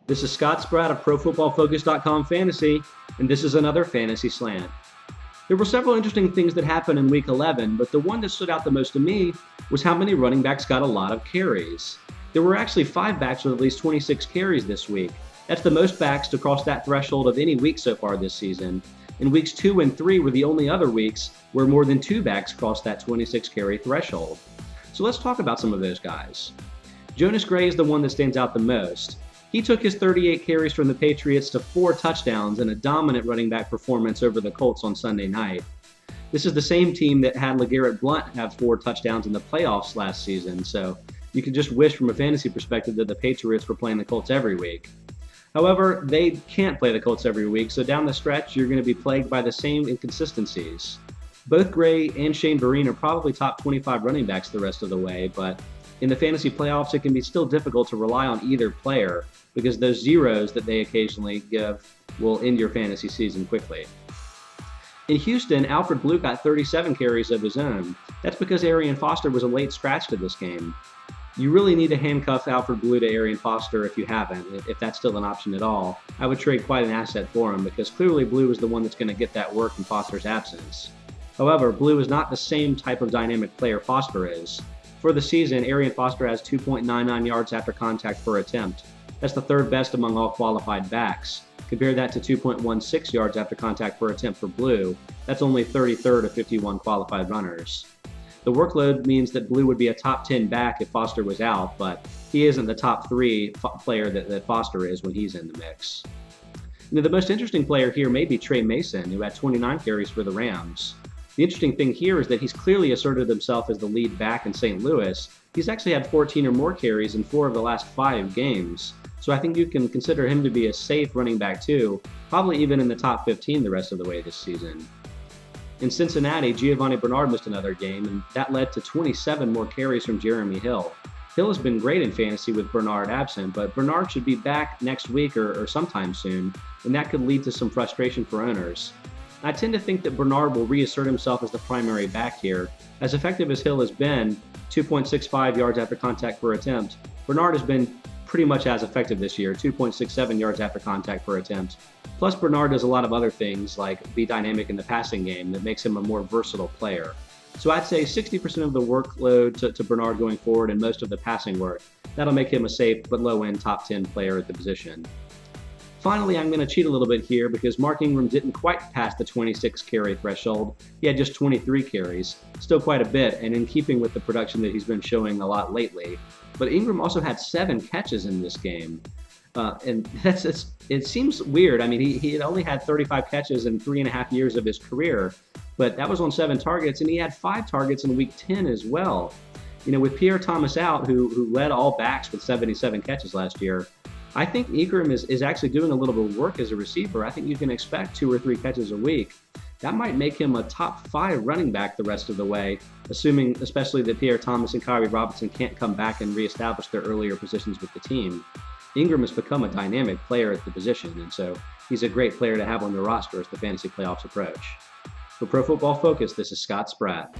This is Scott Spratt of ProFootballFocus.com Fantasy, and this is another Fantasy Slant. There were several interesting things that happened in Week 11, but the one that stood out the most to me was how many running backs got a lot of carries. There were actually 5 backs with at least 26 carries this week. That's the most backs to cross that threshold of any week so far this season. And weeks 2 and 3 were the only other weeks where more than 2 backs crossed that 26 carry threshold. So let's talk about some of those guys. Jonas Gray is the one that stands out the most. He took his 38 carries from the Patriots to 4 touchdowns and a dominant running back performance over the Colts on Sunday night. This is the same team that had LeGarrette Blount have 4 touchdowns in the playoffs last season, so you could just wish from a fantasy perspective that the Patriots were playing the Colts every week. However, they can't play the Colts every week, so down the stretch, you're going to be plagued by the same inconsistencies. Both Gray and Shane Vereen are probably top 25 running backs the rest of the way, but in the fantasy playoffs, it can be still difficult to rely on either player because those zeros that they occasionally give will end your fantasy season quickly. In Houston, Alfred Blue got 37 carries of his own. That's because Arian Foster was a late scratch to this game. You really need to handcuff Alfred Blue to Arian Foster if you haven't, if that's still an option at all. I would trade quite an asset for him because clearly Blue is the one that's going to get that work in Foster's absence. However, Blue is not the same type of dynamic player Foster is. For the season, Arian Foster has 2.99 yards after contact per attempt. That's the third best among all qualified backs. Compare that to 2.16 yards after contact per attempt for Blue. That's only 33rd of 51 qualified runners. The workload means that Blue would be a top 10 back if Foster was out, but he isn't the top 3 player that Foster is when he's in the mix. Now, the most interesting player here may be Trey Mason, who had 29 carries for the Rams. The interesting thing here is that he's clearly asserted himself as the lead back in St. Louis. He's actually had 14 or more carries in 4 of the last 5 games. So I think you can consider him to be a safe running back too, probably even in the top 15 the rest of the way this season. In Cincinnati, Giovani Bernard missed another game, and that led to 27 more carries from Jeremy Hill. Hill has been great in fantasy with Bernard absent, but Bernard should be back next week or sometime soon, and that could lead to some frustration for owners. I tend to think that Bernard will reassert himself as the primary back here. As effective as Hill has been, 2.65 yards after contact per attempt, Bernard has been pretty much as effective this year, 2.67 yards after contact per attempt. Plus, Bernard does a lot of other things, like be dynamic in the passing game, that makes him a more versatile player. So I'd say 60% of the workload to Bernard going forward and most of the passing work. That'll make him a safe but low-end top 10 player at the position. Finally, I'm going to cheat a little bit here because Mark Engram didn't quite pass the 26 carry threshold. He had just 23 carries, still quite a bit, and in keeping with the production that he's been showing a lot lately. But Engram also had 7 catches in this game. And it seems weird. I mean, he had only had 35 catches in 3.5 years of his career, but that was on 7 targets, and he had 5 targets in week 10 as well. You know, with Pierre Thomas out, who led all backs with 77 catches last year, I think Engram is actually doing a little bit of work as a receiver. I think you can expect 2 or 3 catches a week. That might make him a top 5 running back the rest of the way, assuming especially that Pierre Thomas and Kyrie Robinson can't come back and reestablish their earlier positions with the team. Engram has become a dynamic player at the position, and so he's a great player to have on your roster as the fantasy playoffs approach. For Pro Football Focus, this is Scott Spratt.